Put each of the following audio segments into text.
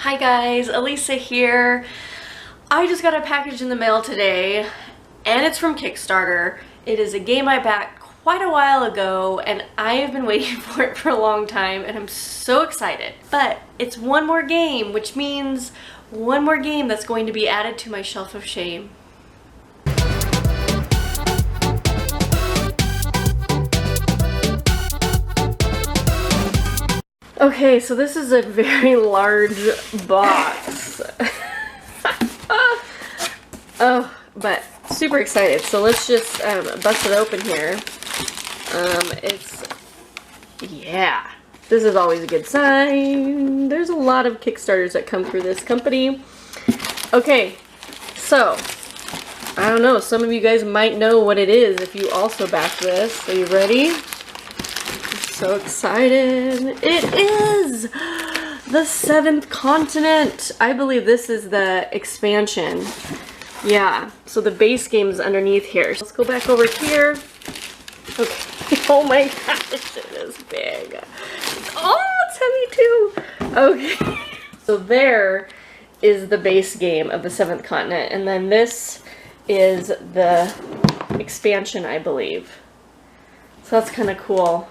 Hi guys, Alisa here. I just got a package in the mail today and it's from Kickstarter. It is a game I backed quite a while ago and I have been waiting for it for a long time and I'm so excited. But it's one more game, which means one more game that's going to be added to my shelf of shame. Okay, so this is a very large box. Oh, but super excited. So let's just bust it open here. Yeah, this is always a good sign. There's a lot of Kickstarters that come through this company. Okay, so I don't know. Some of you guys might know what it is if you also back this. Are you ready? So excited. It is the 7th continent. I believe this is the expansion. Yeah, so the base game is underneath here. So let's go back over here. Okay. Oh my gosh, it is big. Oh, it's heavy too. Okay. So there is the base game of the 7th continent. And then this is the expansion, I believe. So that's kind of cool.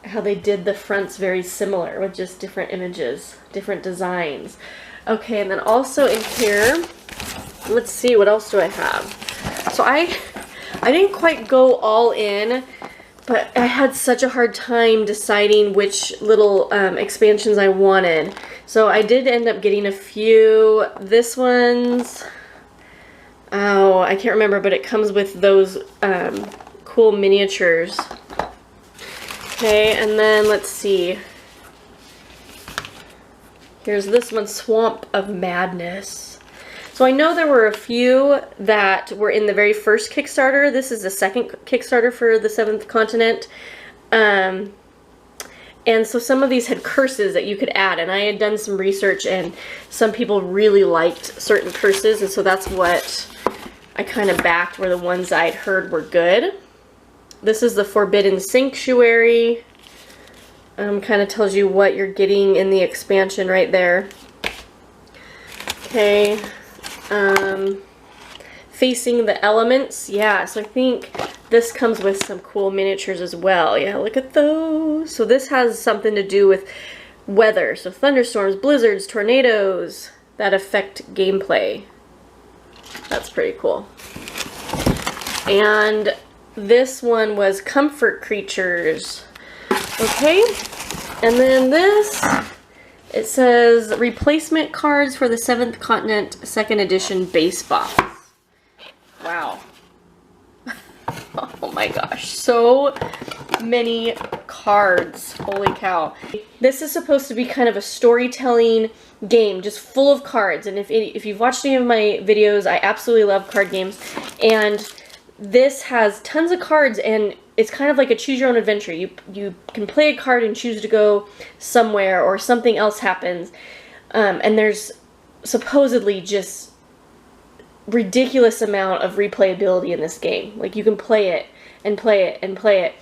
How they did the fronts very similar with just different images, different designs. Okay, and then also in here, let's see, what else do I have? So I didn't quite go all in, but I had such a hard time deciding which little expansions I wanted. So I did end up getting a few. This one's, oh, I can't remember, but it comes with those cool miniatures. Okay, and then let's see. Here's this one, Swamp of Madness. So I know there were a few that were in the very first Kickstarter. This is the second Kickstarter for the 7th continent. And so some of these had curses that you could add, and I had done some research and some people really liked certain curses, and so that's what I kind of backed, were the ones I'd heard were good. This is the Forbidden Sanctuary. Kind of tells you what you're getting in the expansion right there. Okay. Facing the Elements. Yeah, so I think this comes with some cool miniatures as well. Yeah, look at those. So this has something to do with weather. So thunderstorms, blizzards, tornadoes that affect gameplay. That's pretty cool. And this one was Comfort Creatures. Okay, and then this, it says Replacement Cards for the 7th Continent 2nd Edition Base Box. Wow. Oh my gosh, so many cards. Holy cow. This is supposed to be kind of a storytelling game, just full of cards. And if you've watched any of my videos, I absolutely love card games. And this has tons of cards, and it's kind of like a choose your own adventure. You can play a card and choose to go somewhere, or something else happens. And there's supposedly just ridiculous amount of replayability in this game. Like, you can play it and play it and play it.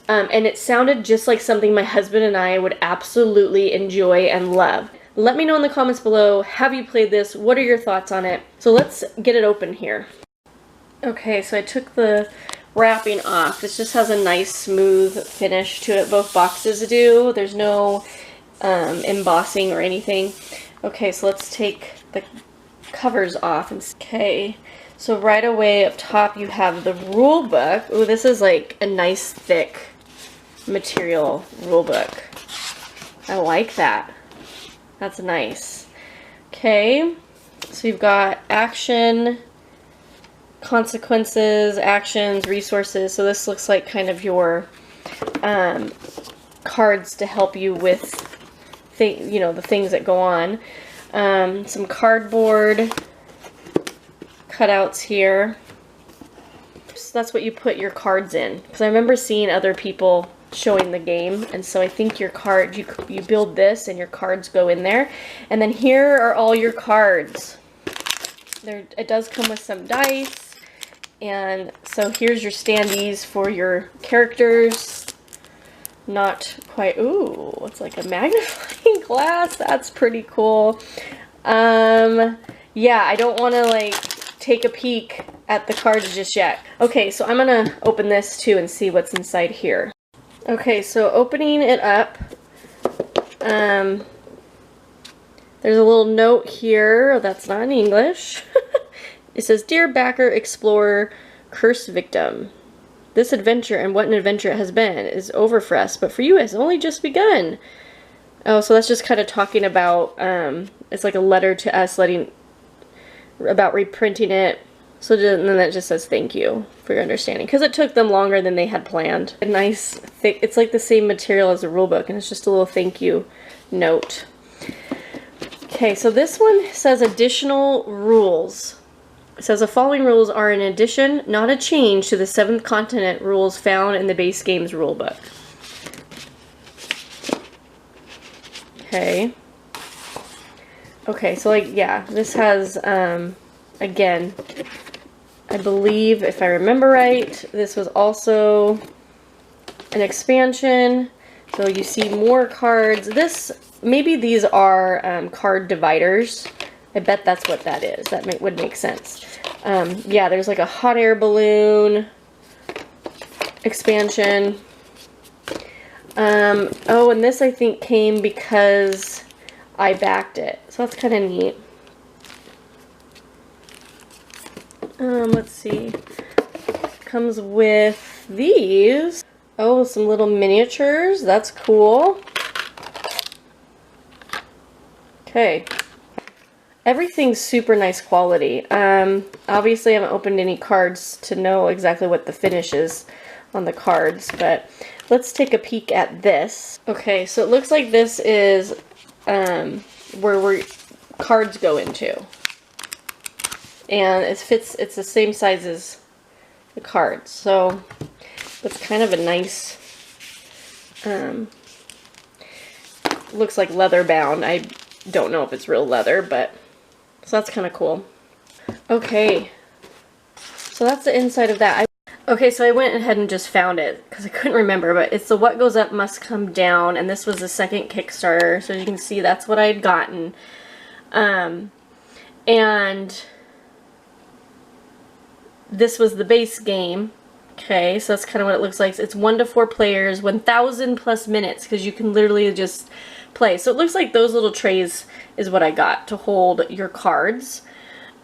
And it sounded just like something my husband and I would absolutely enjoy and love. Let me know in the comments below, have you played this? What are your thoughts on it? So let's get it open here. Okay, so I took the wrapping off. This just has a nice smooth finish to it. Both boxes do. There's no embossing or anything. Okay, so let's take the covers off. Okay, so right away up top you have the rule book. Ooh, this is like a nice thick material rule book. I like that. That's nice. Okay, so you've got action, consequences, actions, resources. So this looks like kind of your cards to help you with the things that go on. Some cardboard cutouts here. So that's what you put your cards in, because I remember seeing other people showing the game, and so I think your card, you build this and your cards go in there. And then here are all your cards. It does come with some dice. And so here's your standees for your characters. not quite. Ooh, it's like a magnifying glass. That's pretty cool. Yeah, I don't want to like take a peek at the cards just yet. Okay, so I'm gonna open this too and see what's inside here. Okay, so opening it up, there's a little note here that's not in English. It says, "Dear backer, explorer, curse victim. This adventure, and what an adventure it has been, is over for us, but for you it has only just begun." Oh, so that's just kind of talking about, it's like a letter to us about reprinting it. So then that just says thank you for your understanding, because it took them longer than they had planned. A nice thick, it's like the same material as the rule book, and it's just a little thank you note. Okay, so this one says additional rules. It says the following rules are an addition, not a change, to the 7th continent rules found in the base game's rulebook. Okay. Okay, so like, yeah, this has, again, I believe, if I remember right, this was also an expansion. So you see more cards. Maybe these are card dividers. I bet that's what that is. That would make sense. Yeah, there's like a hot air balloon expansion. Oh, and this I think came because I backed it. So that's kind of neat. Let's see. Comes with these. Oh, some little miniatures. That's cool. Okay. Everything's super nice quality. Obviously I haven't opened any cards to know exactly what the finish is on the cards, but let's take a peek at this. Okay, so it looks like this is where cards go into. And it's the same size as the cards. So it's kind of a nice, looks like leather bound. I don't know if it's real leather, but so that's kind of cool. Okay, so that's the inside of that. Okay, so I went ahead and just found it because I couldn't remember, but it's the What Goes Up Must Come Down, and this was the second Kickstarter, so as you can see, that's what I had gotten. And this was the base game. Okay, so that's kind of what it looks like. It's 1 to 4 players, 1,000 plus minutes, because you can literally just play. So it looks like those little trays is what I got to hold your cards.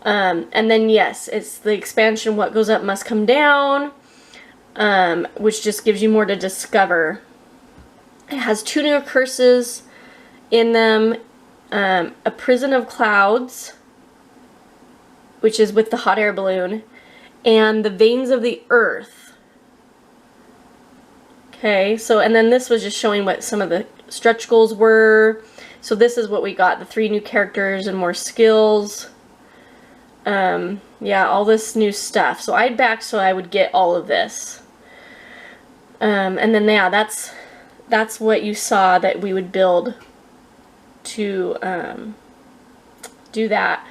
And then yes, it's the expansion What Goes Up Must Come Down, which just gives you more to discover. It has 2 new curses in them, a Prison of Clouds, which is with the hot air balloon, and the Veins of the Earth. Okay, so, and then this was just showing what some of the stretch goals were. So this is what we got, the 3 new characters and more skills. Yeah, all this new stuff. So I'd backed so I would get all of this. And then, yeah, that's what you saw that we would build to do that.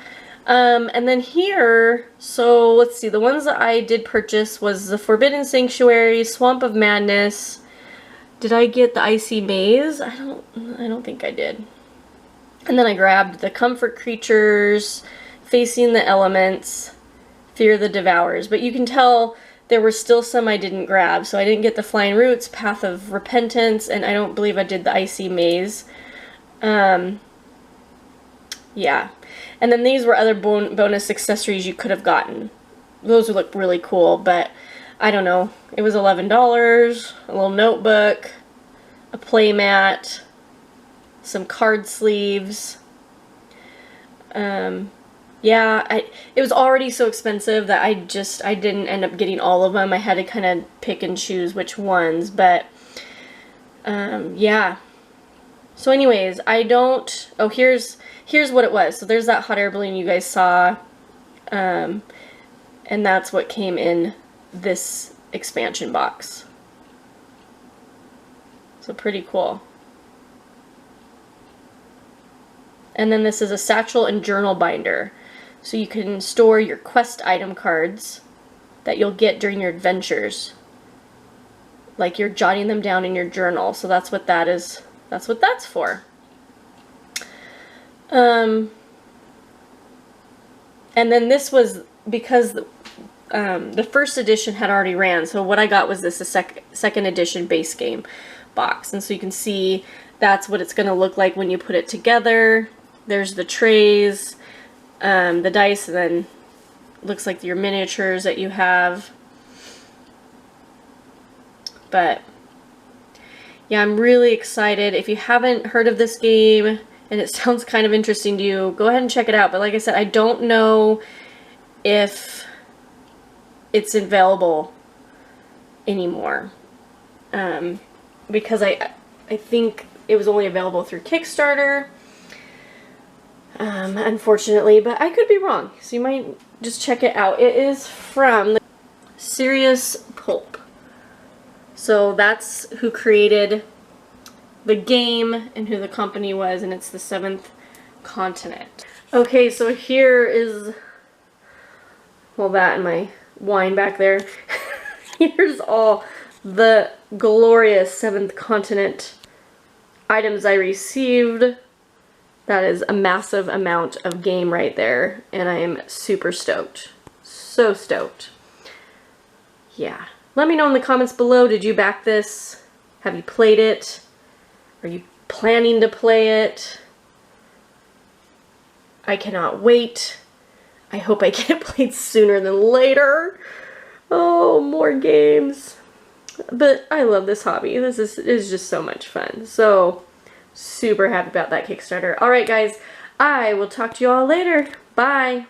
And then here, so let's see, the ones that I did purchase was the Forbidden Sanctuary, Swamp of Madness. Did I get the Icy Maze? I don't think I did. And then I grabbed the Comfort Creatures, Facing the Elements, Fear the Devourers. But you can tell there were still some I didn't grab. So I didn't get the Flying Roots, Path of Repentance, and I don't believe I did the Icy Maze. Yeah. And then these were other bonus accessories you could have gotten. Those would look really cool, but I don't know. It was $11, a little notebook, a play mat, some card sleeves. Yeah, it was already so expensive that I didn't end up getting all of them. I had to kind of pick and choose which ones, but yeah. So anyways, oh, here's what it was. So there's that hot air balloon you guys saw, and that's what came in this expansion box. So pretty cool. And then this is a satchel and journal binder. So you can store your quest item cards that you'll get during your adventures like you're jotting them down in your journal. So that's what that is. That's what that's for. And then this was because the first edition had already ran. So what I got was this second edition base game box. And so you can see that's what it's going to look like when you put it together. There's the trays, the dice, and then looks like your miniatures that you have. But yeah, I'm really excited. If you haven't heard of this game and it sounds kind of interesting to you, go ahead and check it out. But like I said, I don't know if it's available anymore, because I think it was only available through Kickstarter, unfortunately, but I could be wrong, so you might just check it out. It is from the Serious Pulp. So that's who created the game and who the company was, and it's the 7th Continent. Okay, so here is, well, that and my wine back there. Here's all the glorious 7th Continent items I received. That is a massive amount of game right there, and I am super stoked. So stoked. Yeah. Let me know in the comments below, did you back this? Have you played it? Are you planning to play it? I cannot wait. I hope I get it played sooner than later. Oh, more games. But I love this hobby. This is just so much fun. So, super happy about that Kickstarter. Alright guys, I will talk to you all later. Bye.